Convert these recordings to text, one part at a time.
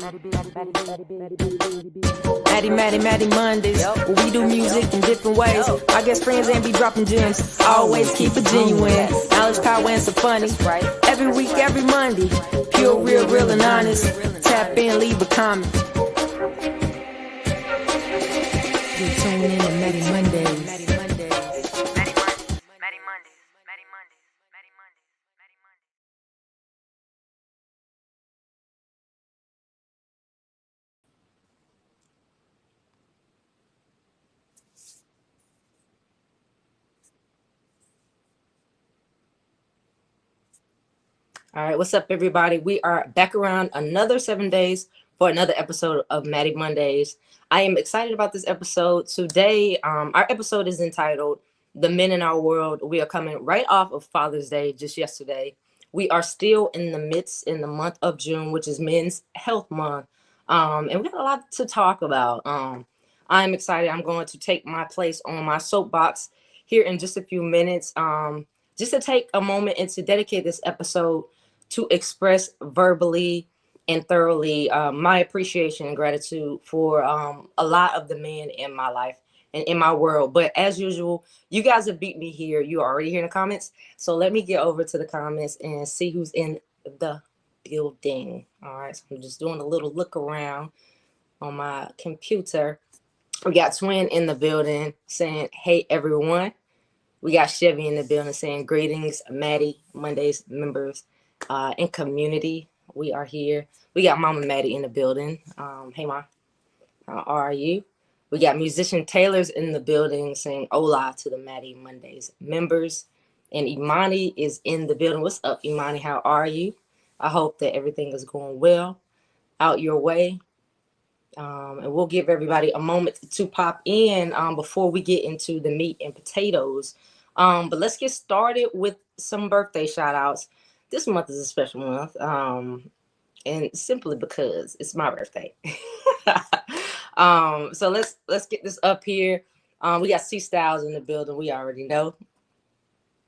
Mattie Mondays, where we do music in different ways. I guess friends ain't be dropping gems. Always keep it genuine. Knowledge, power, and some funny. Every week, every Monday. Pure, real, and honest. Tap in, leave a comment. You tune in to Mattie Mondays. All right, what's up, everybody? We are back around another 7 days for another episode of Mattie Mondays. I am excited about this episode. Today, our episode is entitled The Men in Our World. We are coming right off of Father's Day just yesterday. We are still in the month of June, which is Men's Health Month. And we got a lot to talk about. I'm excited. I'm going to take my place on my soapbox here in just a few minutes. Just to take a moment and to dedicate this episode to express verbally and thoroughly my appreciation and gratitude for a lot of the men in my life and in my world. But as usual, you guys have beat me here. You are already here in the comments. So let me get over to the comments and see who's in the building. All right, so I'm just doing a little look around on my computer. We got Twin in the building saying, hey, everyone. We got Chevy in the building saying, greetings, Mattie Mondays members and community. We are here. We got Mama Mattie in the building. Hey, Ma, how are you? We got musician Taylor's in the building saying hola to the Mattie Mondays members. And Imani is in the building. What's up, Imani? How are you? I hope that everything is going well out your way. And we'll give everybody a moment to pop in before we get into the meat and potatoes. But let's get started with some birthday shout outs. This month is a special month. And simply because it's my birthday. So let's get this up here. We got C Styles in the building. We already know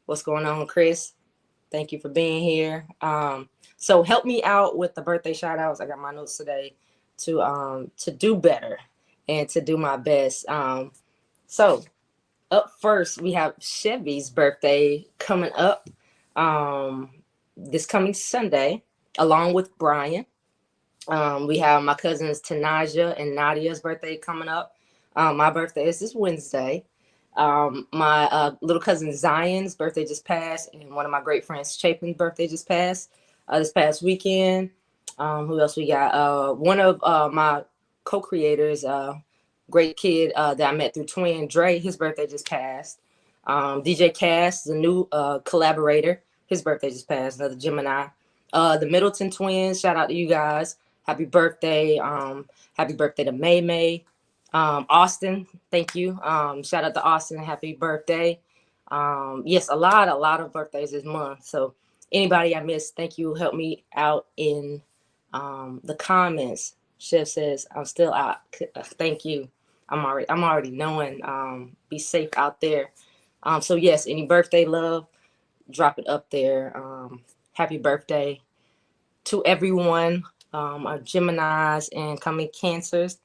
what's going on, Chris. Thank you for being here. So help me out with the birthday shout outs. I got my notes today to do better and to do my best. So up first, we have Chevy's birthday coming up this coming Sunday, along with Brian. We have my cousins Tanaja and Nadia's birthday coming up. My birthday is this Wednesday. My little cousin Zion's birthday just passed, and one of my great friends Chapin's birthday just passed this past weekend. Who else we got? One of my co-creators, great kid that I met through Twin, Dre, his birthday just passed. DJ Cass, the new collaborator, his birthday just passed, another Gemini. The Middleton twins, shout out to you guys. Happy birthday. Happy birthday to May May. Austin, thank you. Shout out to Austin, happy birthday. Yes, a lot of birthdays this month. So anybody I missed, thank you. Help me out in the comments. Chef says I'm still out. Thank you. I'm already knowing. Be safe out there. So yes, any birthday love, drop it up there. Happy birthday to everyone. Our Geminis and coming Cancers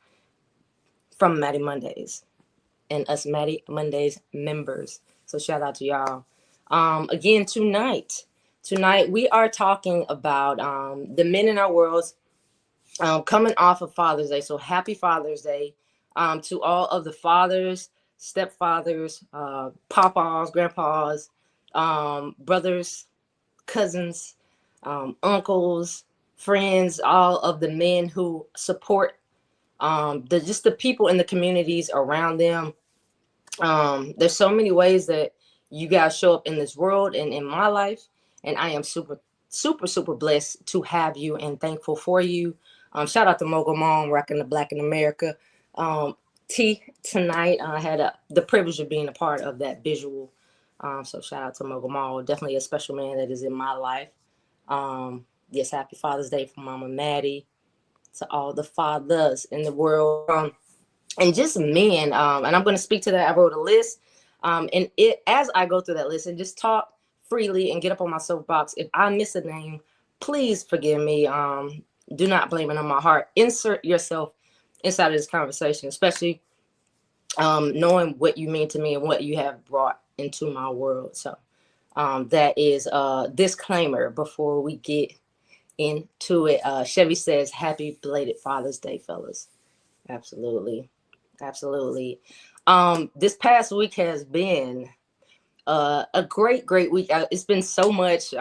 from Mattie Mondays and us Mattie Mondays members. So shout out to y'all. Again, tonight we are talking about the men in our worlds coming off of Father's Day. So happy Father's Day to all of the fathers, stepfathers, papas, grandpas, brothers, cousins, uncles, friends, all of the men who support the people in the communities around them. There's so many ways that you guys show up in this world and in my life, and I am super blessed to have you and thankful for you. Shout out to Mogul Mom, rocking the Black in America. T tonight, I had the privilege of being a part of that visual. So shout out to Mogul Mom, definitely a special man that is in my life. Yes, happy Father's Day for Mama Mattie, to all the fathers in the world, and just men. And I'm going to speak to that. I wrote a list, and as I go through that list and just talk freely and get up on my soapbox, if I miss a name, please forgive me. do not blame it on my heart. Insert yourself inside of this conversation, especially knowing what you mean to me and what you have brought into my world. So that is a disclaimer before we get into it. Chevy says, happy belated Father's Day, fellas. Absolutely. Absolutely. This past week has been a great week. It's been so much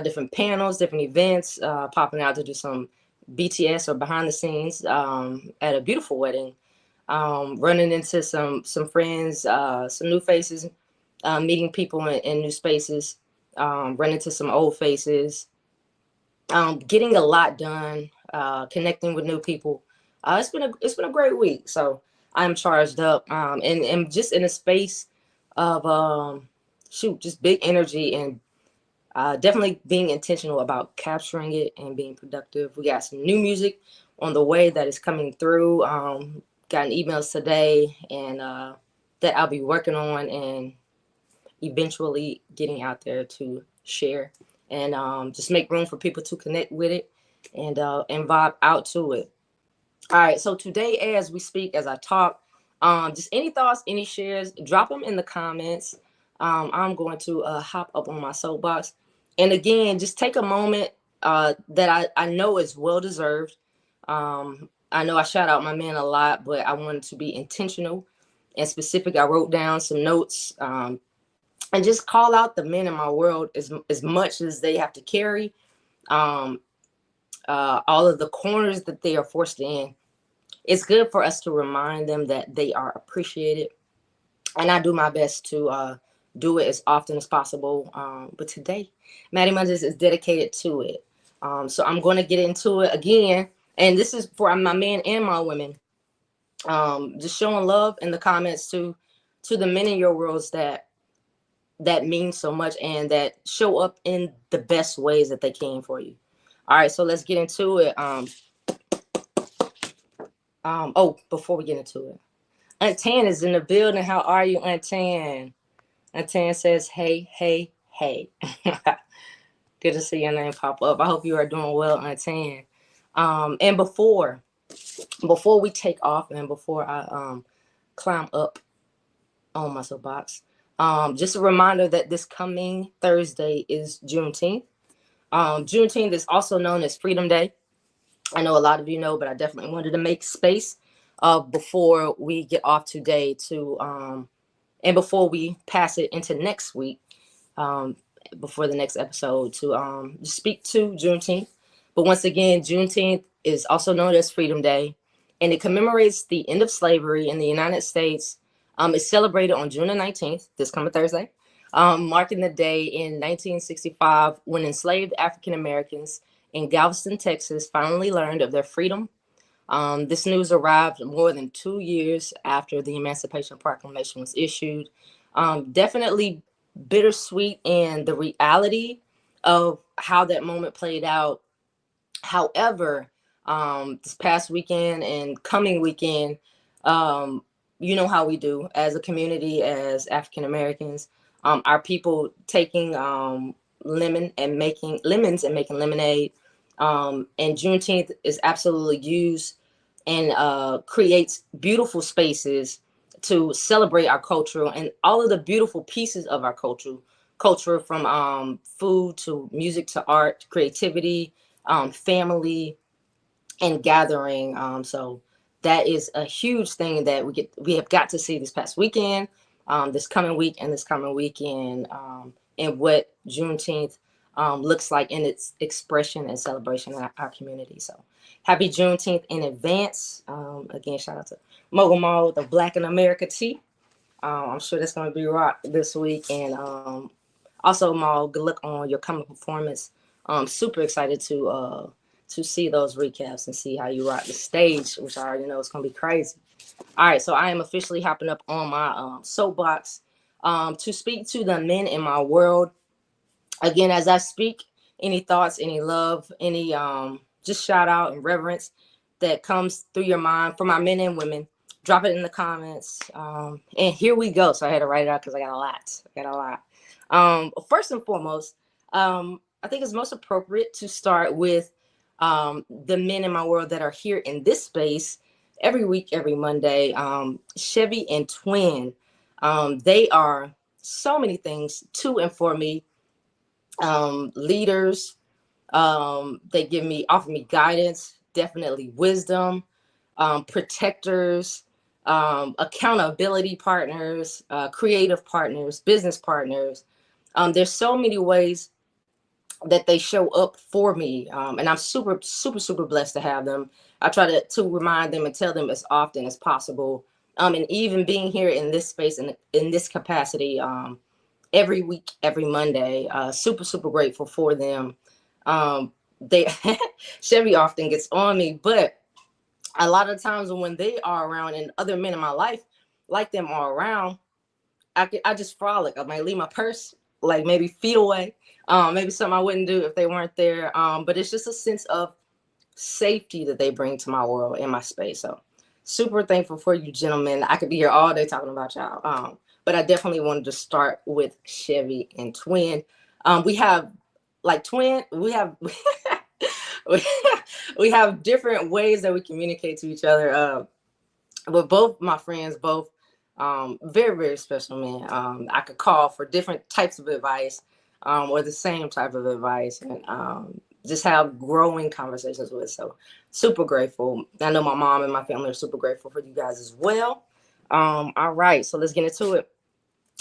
different panels, different events, popping out to do some BTS or behind the scenes at a beautiful wedding. Running into some friends, some new faces, meeting people in new spaces, running into some old faces, getting a lot done, connecting with new people. It's been a great week. So I'm charged up, and just in a space of just big energy and definitely being intentional about capturing it and being productive. We got some new music on the way that is coming through. Gotten emails today, and that I'll be working on and eventually getting out there to share and just make room for people to connect with it and vibe out to it. All right, so today as we speak, as I talk, just any thoughts, any shares, drop them in the comments. I'm going to hop up on my soapbox. And again, just take a moment that I know is well deserved. I know I shout out my man a lot, but I wanted to be intentional and specific. I wrote down some notes and just call out the men in my world as much as they have to carry. All of the corners that they are forced in. It's good for us to remind them that they are appreciated. And I do my best to do it as often as possible. But today, Mattie Mondays is dedicated to it. So I'm going to get into it again. And this is for my men and my women. Just showing love in the comments to the men in your worlds that mean so much and that show up in the best ways that they can for you. All right, so let's get into it. Before we get into it, Aunt Tan is in the building. How are you, Aunt Tan? Aunt Tan says, hey, hey, hey. Good to see your name pop up. I hope you are doing well, Aunt Tan. And before we take off and before I climb up on my soapbox, just a reminder that this coming Thursday is Juneteenth. Juneteenth is also known as Freedom Day. I know a lot of you know, but I definitely wanted to make space before we get off today to and before we pass it into next week, before the next episode, to speak to Juneteenth. But once again, Juneteenth is also known as Freedom Day, and it commemorates the end of slavery in the United States. It's celebrated on June the 19th, this coming Thursday, marking the day in 1965 when enslaved African Americans in Galveston, Texas, finally learned of their freedom. This news arrived more than 2 years after the Emancipation Proclamation was issued. Definitely bittersweet in the reality of how that moment played out. However, this past weekend and coming weekend, you know how we do as a community, as African Americans, our people taking lemons and making lemonade. And Juneteenth is absolutely used and creates beautiful spaces to celebrate our culture and all of the beautiful pieces of our culture from food to music to art, creativity, family, and gathering. So that is a huge thing that we have got to see this past weekend, this coming week, and this coming weekend, and what Juneteenth looks like in its expression and celebration in our community. So happy Juneteenth in advance. Again, shout out to Mogul Mall with the Black in America tea. I'm sure that's going to be rock this week. And also, Maul, good luck on your coming performance. Super excited to see those recaps and see how you rock the stage, which I already know is going to be crazy. All right, so I am officially hopping up on my soapbox to speak to the men in my world. Again, as I speak, any thoughts, any love, any just shout out and reverence that comes through your mind for my men and women, drop it in the comments. And here we go. So I had to write it out because I got a lot. First and foremost, I think it's most appropriate to start with the men in my world that are here in this space every week, every Monday. Chevy and Twin. They are so many things to and for me. Leaders. They offer me guidance, definitely wisdom, protectors, accountability partners, creative partners, business partners. There's so many ways that they show up for me, and I'm super, super, super blessed to have them. I try to remind them and tell them as often as possible. And even being here in this space and in this capacity, every week, every Monday, super, super grateful for them. They Chevy often gets on me, but a lot of times when they are around and other men in my life like them are around, I just frolic. I might leave my purse, like maybe feet away. Maybe something I wouldn't do if they weren't there. But it's just a sense of safety that they bring to my world and my space. So super thankful for you, gentlemen. I could be here all day talking about y'all. But I definitely wanted to start with Chevy and Twin. We have like Twin, we have we have different ways that we communicate to each other. But both my friends, both very, very special men. I could call for different types of advice, or the same type of advice, and just have growing conversations with. So super grateful. I know my mom and my family are super grateful for you guys as well. All right, so let's get into it.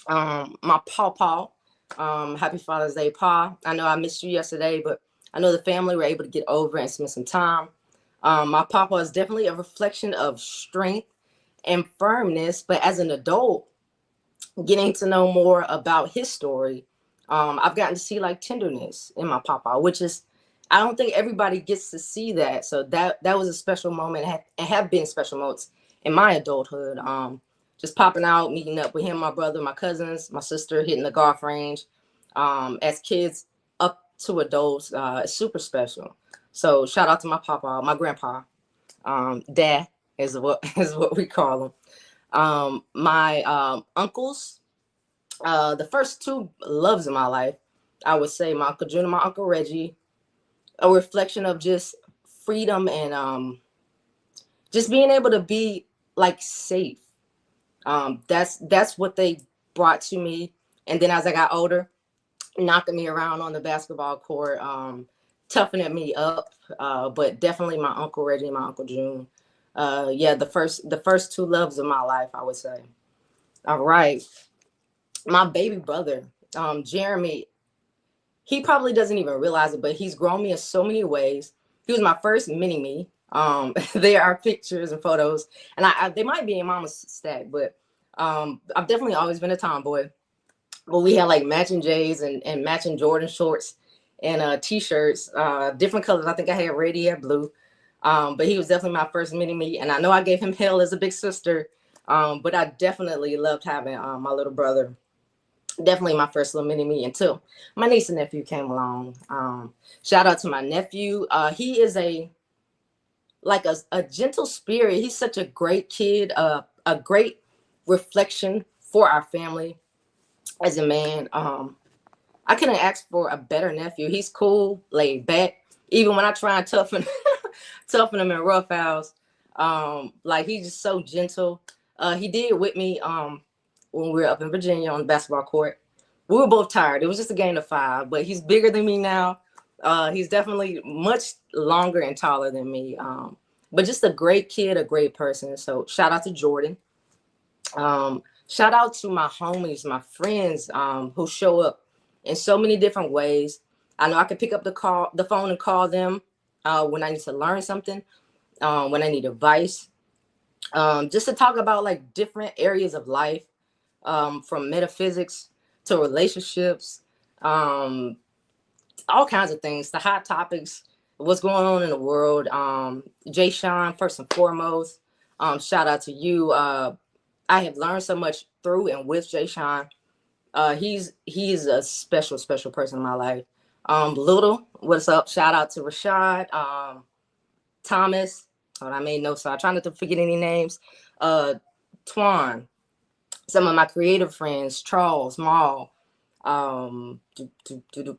My Paw. Happy Father's Day, Pa. I know I missed you yesterday, but I know the family were able to get over and spend some time. My Papa is definitely a reflection of strength and firmness, but as an adult, getting to know more about his story, I've gotten to see like tenderness in my Papa, which is, I don't think everybody gets to see that. So that was a special moment, and have been special moments in my adulthood. Just popping out, meeting up with him, my brother, my cousins, my sister, hitting the golf range. As kids up to adults, it's super special. So shout out to my Papa, my grandpa, Dad is what is what we call him. My uncles, the first two loves in my life, I would say my Uncle June and my Uncle Reggie, a reflection of just freedom and just being able to be like safe. That's what they brought to me. And then as I got older, knocking me around on the basketball court, toughening me up. But definitely my Uncle Reggie and my Uncle June. Yeah, the first two loves of my life, I would say. All right. My baby brother, Jeremy, he probably doesn't even realize it, but he's grown me in so many ways. He was my first mini me. There are pictures and photos, and they might be in Mama's stack, but I've definitely always been a tomboy. But we had like matching J's and matching Jordan shorts and t-shirts, different colors. I think I had red, he had blue. But he was definitely my first mini me, and I know I gave him hell as a big sister. But I definitely loved having my little brother. Definitely my first little mini me until my niece and nephew came along. Shout out to my nephew. He is a gentle spirit. He's such a great kid, a great reflection for our family as a man. I couldn't ask for a better nephew. He's cool, laid back. Even when I try and toughen toughen him in rough house, like he's just so gentle. He did with me when we were up in Virginia on the basketball court. We were both tired. It was just a game of 5, but he's bigger than me now. He's definitely much longer and taller than me. But just a great kid, a great person. So shout out to Jordan. Shout out to my homies, my friends, who show up in so many different ways. I know I can pick up the phone and call them when I need to learn something, when I need advice, just to talk about like different areas of life, from metaphysics to relationships, all kinds of things, the hot topics, what's going on in the world. Jay Sean, first and foremost, shout out to you. I have learned so much through and with Jay Sean. He's a special, special person in my life. Little, what's up? Shout out to Rashad, Thomas. Oh, I made notes, so I try not to forget any names. Twan, some of my creative friends, Charles, Maul,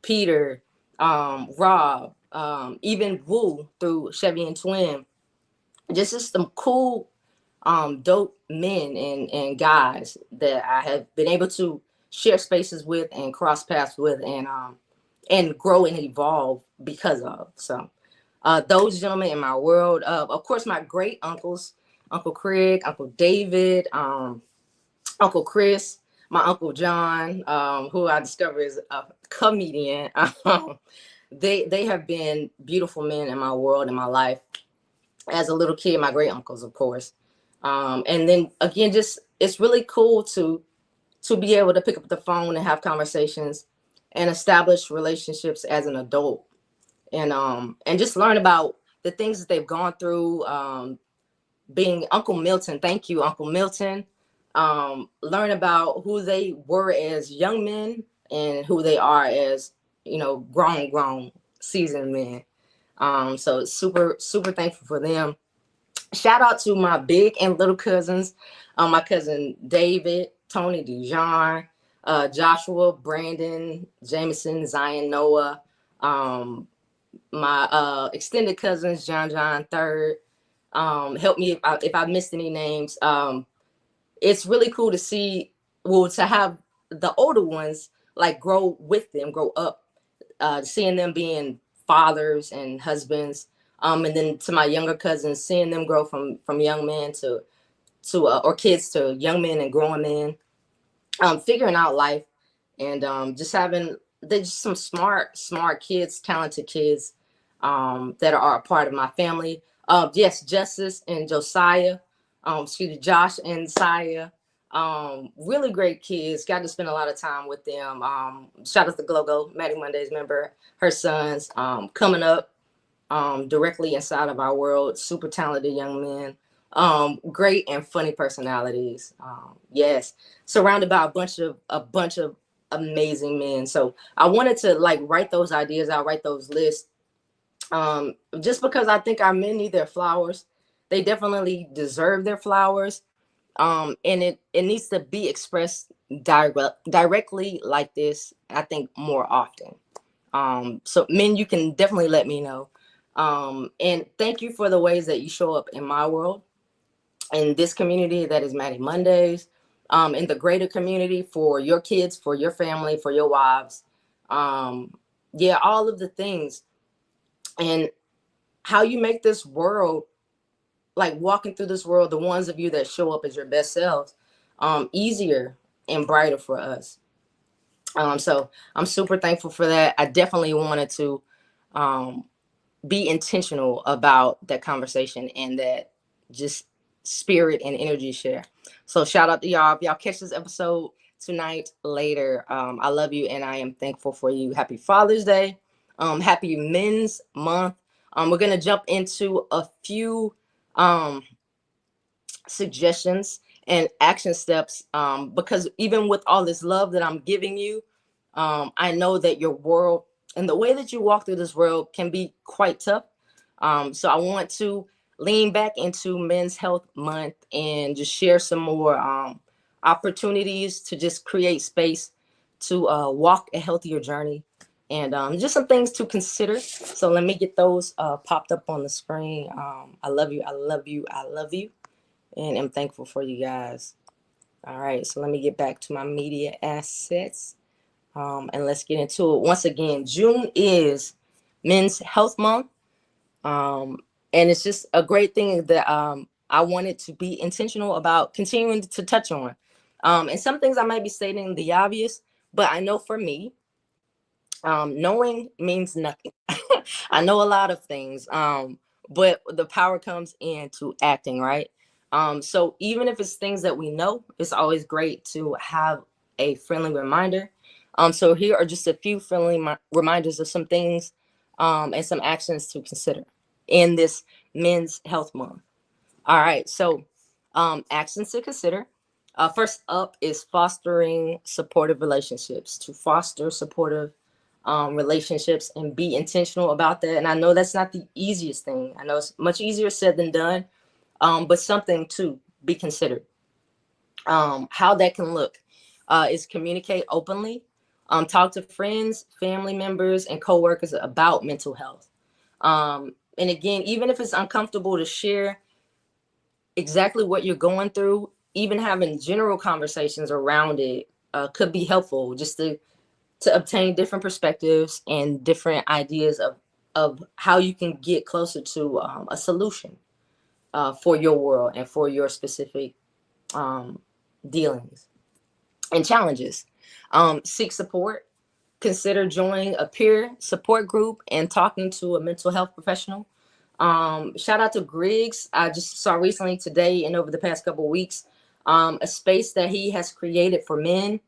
Peter, Rob, even Woo through Chevy and Twin. Just some cool, dope men and guys that I have been able to share spaces with and cross paths with, and grow and evolve because of. So those gentlemen in my world. Of course, my great uncles, Uncle Craig, Uncle David, Uncle Chris, my Uncle John, who I discovered is a comedian. They have been beautiful men in my world, in my life. As a little kid, my great uncles, of course. And then again, just it's really cool to be able to pick up the phone and have conversations and establish relationships as an adult, and just learn about the things that they've gone through. Being Uncle Milton, thank you, Uncle Milton. Learn about who they were as young men and who they are as, grown seasoned men. So super thankful for them. Shout out to my big and little cousins, my cousin David, Tony Dijon, Joshua, Brandon, Jameson, Zion, Noah, my extended cousins, John third. Help me if I missed any names. It's really cool to see, well, to have the older ones like grow with them, grow up, seeing them being fathers and husbands. And then to my younger cousins, seeing them grow from young men to or kids to young men and growing men, figuring out life, and just having they're just some smart kids, talented kids, that are a part of my family. Yes, Justice and Josiah, excuse me, Josh and Saya, really great kids. Got to spend a lot of time with them. Shout out to Glogo, Mattie Monday's member, her sons, coming up, directly inside of our world. Super talented young men, great and funny personalities. Yes, surrounded by a bunch of amazing men. So I wanted to like write those ideas out, write those lists, just because I think our men need their flowers. They definitely deserve their flowers. And it needs to be expressed directly like this, I think, more often. So men, you can definitely let me know. And thank you for the ways that you show up in my world, in this community that is Mattie Mondays, in the greater community, for your kids, for your family, for your wives. Yeah, all of the things, and how you make this world, like walking through this world, the ones of you that show up as your best selves, easier and brighter for us. So I'm super thankful for that. I definitely wanted to be intentional about that conversation and that just spirit and energy share. So shout out to y'all. If y'all catch this episode tonight, later, I love you and I am thankful for you. Happy Father's Day. Happy Men's Month. We're gonna jump into a few suggestions and action steps, because even with all this love that I'm giving you, I know that your world and the way that you walk through this world can be quite tough. So I want to lean back into Men's Health Month and just share some more opportunities to just create space to walk a healthier journey, and just some things to consider. So let me get those popped up on the screen. I love you. I love you. I love you. And I'm thankful for you guys. All right. So let me get back to my media assets. And let's get into it. Once again, June is Men's Health Month. And it's just a great thing that I wanted to be intentional about continuing to touch on. And some things I might be stating the obvious, but I know for me, knowing means nothing. I know a lot of things, but the power comes into acting, right? So even if it's things that we know, it's always great to have a friendly reminder. So here are just a few friendly reminders of some things, and some actions to consider in this Men's Health Month. All right, so actions to consider. First up is fostering supportive relationships. To foster supportive relationships and be intentional about that. And I know that's not the easiest thing. I know it's much easier said than done, but something to be considered. How that can look is communicate openly, talk to friends, family members, and coworkers about mental health. And again, even if it's uncomfortable to share exactly what you're going through, even having general conversations around it could be helpful, just to obtain different perspectives and different ideas of how you can get closer to a solution for your world and for your specific dealings and challenges. Seek support. Consider joining a peer support group and talking to a mental health professional. Shout out to Griggs. I just saw recently today and over the past couple of weeks a space that he has created for men.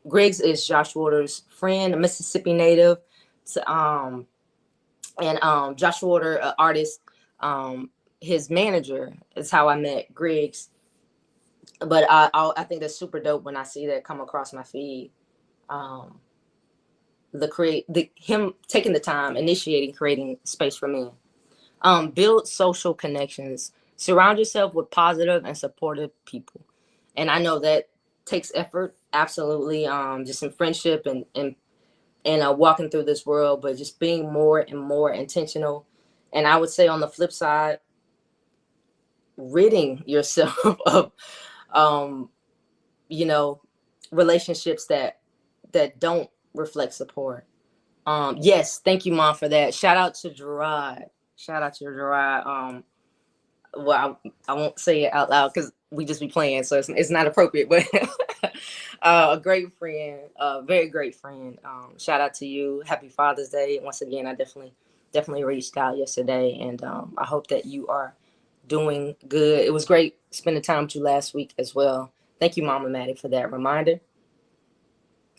Griggs is Josh Waters' friend, a Mississippi native, and Josh Water, an artist. His manager is how I met Griggs. But I think that's super dope when I see that come across my feed. Um, him taking the time, initiating, creating space for men. Build social connections. Surround yourself with positive and supportive people. And I know that takes effort, absolutely. Just in friendship and walking through this world, but just being more and more intentional. And I would say on the flip side, ridding yourself of um, you know, relationships that don't reflect support. Yes, thank you, Mom, for that. Shout out to Gerard. Shout out to Gerard. Well, I won't say it out loud because we just be playing, so it's not appropriate. But a great friend, a very great friend. Shout out to you. Happy Father's Day. Once again, I definitely reached out yesterday, and I hope that you are doing good. It was great spending time with you last week as well. Thank you, Mama Mattie, for that reminder.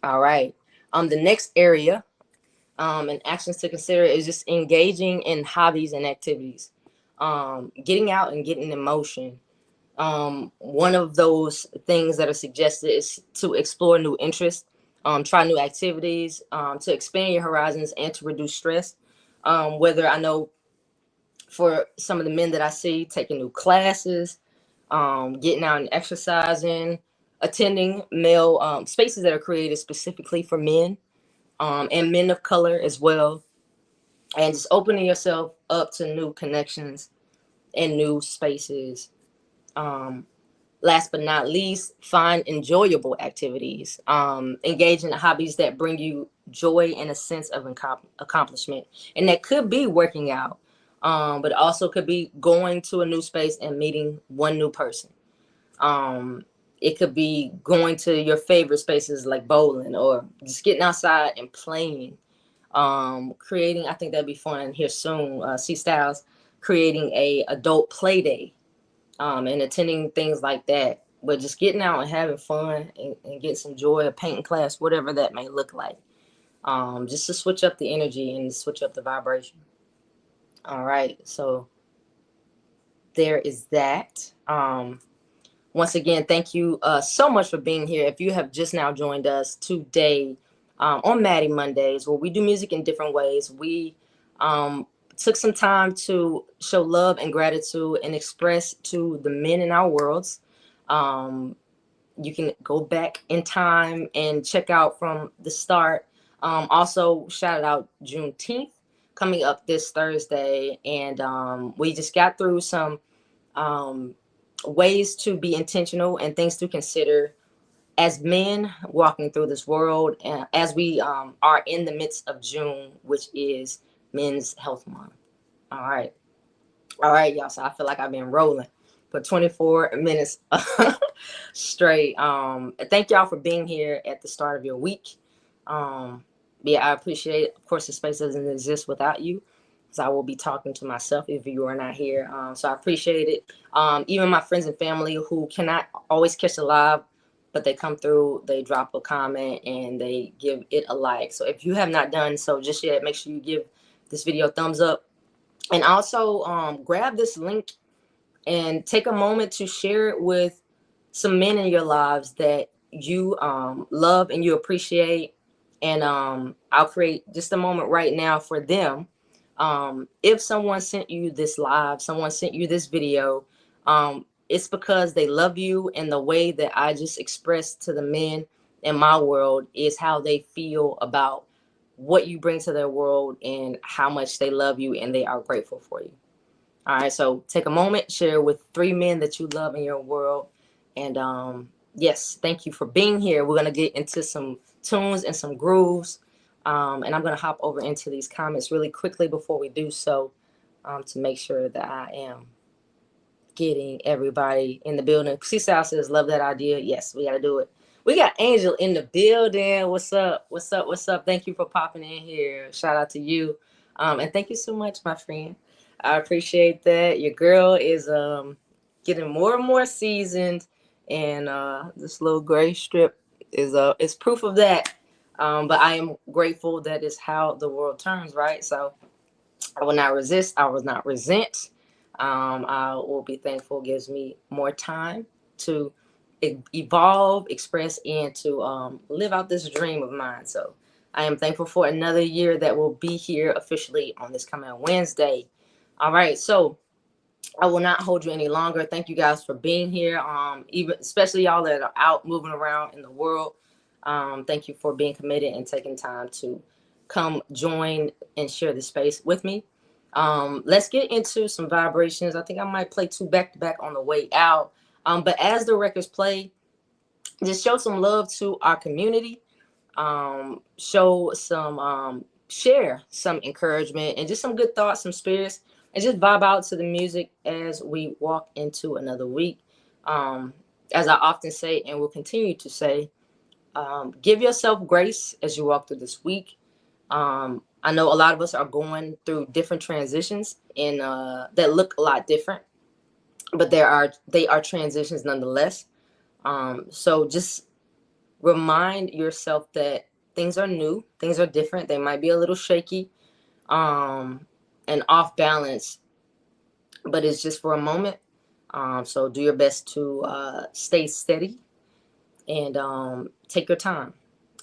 All right. The next area and actions to consider is just engaging in hobbies and activities. Getting out and getting in motion. One of those things that are suggested is to explore new interests, try new activities, to expand your horizons and to reduce stress. Whether I know for some of the men that I see taking new classes, getting out and exercising, attending male spaces that are created specifically for men and men of color as well, and just opening yourself up to new connections and new spaces. Um, Last but not least, find enjoyable activities. Engage in hobbies that bring you joy and a sense of accomplishment. And that could be working out, but also could be going to a new space and meeting one new person. Um, it could be going to your favorite spaces like bowling or just getting outside and playing. Creating, I think that'd be fun here soon. C Styles creating a adult play day and attending things like that. But just getting out and having fun and get some joy, a painting class, whatever that may look like. Just to switch up the energy and switch up the vibration. All right, so there is that. Once again, thank you so much for being here. If you have just now joined us today on Mattie Mondays, where we do music in different ways, we took some time to show love and gratitude and express to the men in our worlds. You can go back in time and check out from the start. Also, shout out Juneteenth coming up this Thursday. And we just got through some ways to be intentional and things to consider as men walking through this world, as we are in the midst of June, which is Men's Health Month. All right. All right, y'all. So I feel like I've been rolling for 24 minutes straight. Thank y'all for being here at the start of your week. Yeah, I appreciate it. Of course, the space doesn't exist without you, because I will be talking to myself if you are not here. So I appreciate it. Even my friends and family who cannot always catch the live, but they come through, they drop a comment and they give it a like. So if you have not done so just yet, make sure you give this video a thumbs up. And also grab this link and take a moment to share it with some men in your lives that you love and you appreciate. And I'll create just a moment right now for them. If someone sent you this live, someone sent you this video, it's because they love you. And the way that I just expressed to the men in my world is how they feel about what you bring to their world and how much they love you and they are grateful for you. All right, so take a moment, share with 3 men that you love in your world. And yes, thank you for being here. We're going to get into some tunes and some grooves. And I'm going to hop over into these comments really quickly before we do so, to make sure that I am getting everybody in the building. C-Style says, love that idea. Yes, we got to do it. We got Angel in the building. What's up? What's up? What's up? Thank you for popping in here. Shout out to you. And thank you so much, my friend. I appreciate that. Your girl is getting more and more seasoned, and this little gray strip is proof of that. But I am grateful that is how the world turns, right? So I will not resist. I will not resent. I will be thankful. Gives me more time to evolve, express, and to live out this dream of mine. So I am thankful for another year that will be here officially on this coming Wednesday. All right, so I will not hold you any longer. Thank you guys for being here. Even especially y'all that are out moving around in the world. Thank you for being committed and taking time to come join and share the space with me. Let's get into some vibrations. I think I might play 2 back-to-back on the way out. But as the records play, just show some love to our community. Show some, share some encouragement and just some good thoughts, some spirits, and just vibe out to the music as we walk into another week. As I often say, and will continue to say, give yourself grace as you walk through this week. I know a lot of us are going through different transitions and that look a lot different, but they are transitions nonetheless. So just remind yourself that things are new, things are different. They might be a little shaky and off balance, but it's just for a moment. So do your best to stay steady and take your time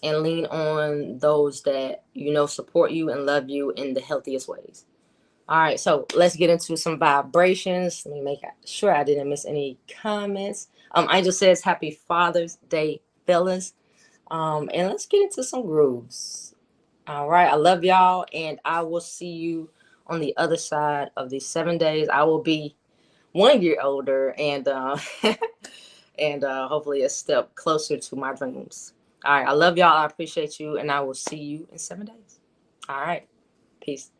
and lean on those that you know support you and love you in the healthiest ways. All right, so let's get into some vibrations. Let me make sure I didn't miss any comments. Angel says, happy Father's Day, fellas. And let's get into some grooves. All right, I love y'all, and I will see you on the other side of these 7 days. I will be 1 year older and and hopefully a step closer to my dreams. All right, I love y'all. I appreciate you, and I will see you in 7 days. All right, peace.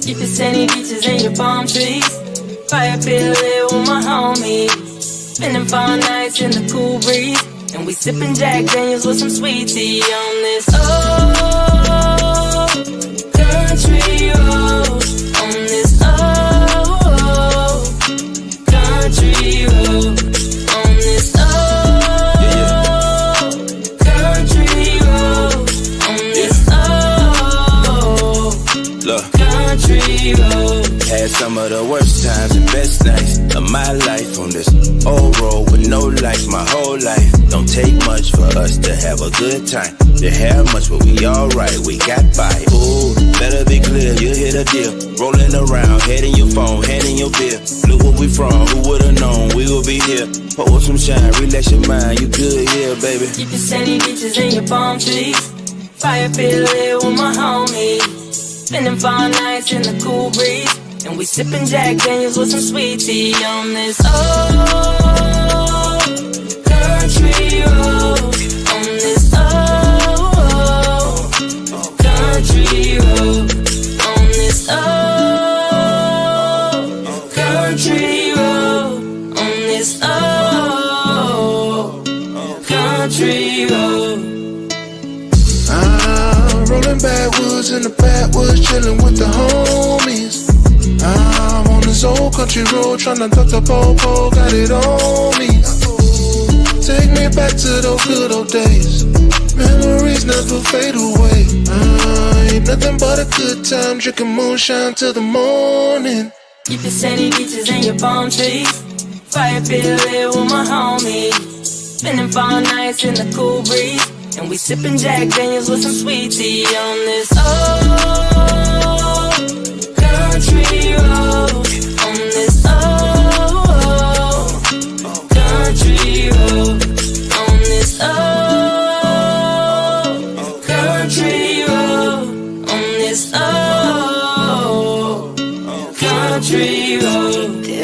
Keep the sandy beaches and your palm trees. Fire pit lit with my homies. Spending 5 nights in the cool breeze. And we sipping Jack Daniels with some sweet tea on this old country road. On this old country road. On this old country road. On this old country road. Had some of the worst times and best nights of my life on this old road with no life my whole life. Don't take much for us to have a good time. To have much, but we alright, we got by. Ooh, better be clear, you hit a deal. Rolling around, head in your phone, hand in your beer. Look where we from, who would've known we would be here. Pour some shine, relax your mind, you good here, baby. Keep the sandy beaches and your palm trees. Fire pit lit with my homies. Spending 5 nights in the cool breeze. And we sipping Jack Daniels with some sweet tea on this old country road. On this old country road. On this old country road. On this old country road. I'm rolling backwoods in the backwoods, chilling with the homies. I'm on this old country road, tryna duck the po-po, got it on me. Take me back to those good old days. Memories never fade away. Ain't nothing but a good time, drinking moonshine till the morning. Keep the sandy beaches and your palm trees. Fire pit lit with my homies. Spending 5 nights in the cool breeze. And we sipping Jack Daniels with some sweet tea on this old country road. On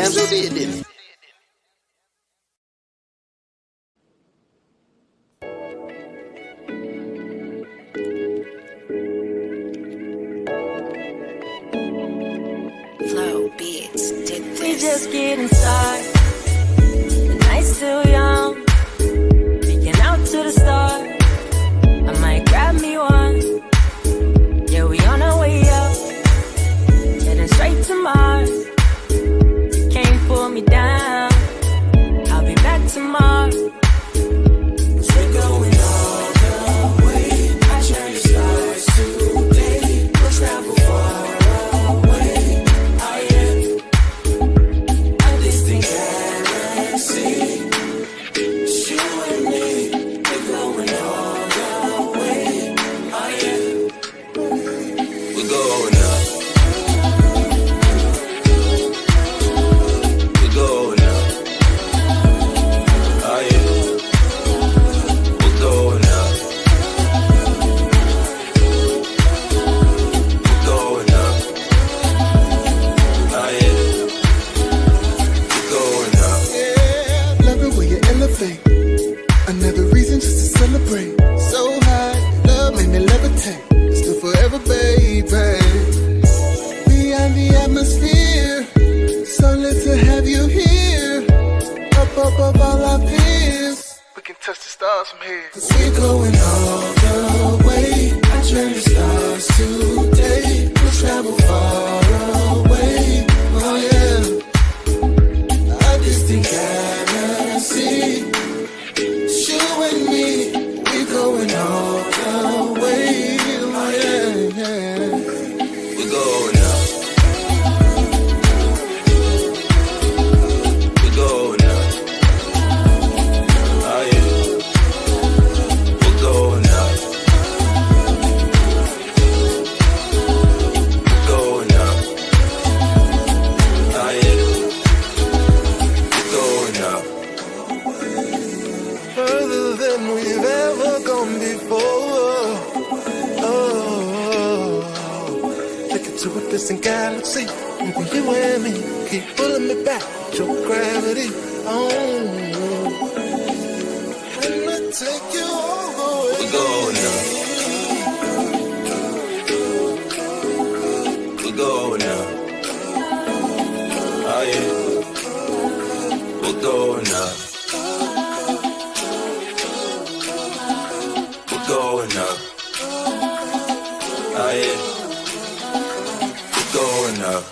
damn sure did, didn't he? We just getting started. The night's still young. Peeking out to the stars. I might grab me one. Yeah, we on our way up. Heading straight to Mars. Can't pull me down. I'll be back tomorrow. We're going all the way. I turn the stars today. We'll travel far away. Oh yeah. A distant galaxy. It's you and me. We're going all the way. Oh yeah. We're going up. We're going up. Oh yeah. We're going up. We're going up. Oh yeah. We're going up. Yeah, love it when you elevate. Another reason just to celebrate. So high, love made me levitate. Still forever, baby. Beyond the atmosphere, so lit to have you here. Up above all our fears. We can touch the stars from here. 'Cause we're going all the way. I turn the stars today. We'll travel far away. Oh yeah. I just think I see. It's you and me. We're going all the way. Oh yeah, yeah. We're going up. We're going up. Oh yeah. We're going up. We're going up. Oh yeah. We're going up. Further than we've ever gone before. Oh, take it to a distant galaxy. Maybe you and me keep pulling me back with your gravity. Oh, and I take you all the way. We're going up. We're going up. Oh yeah. We're going up. We're going up. Oh yeah. We're going up.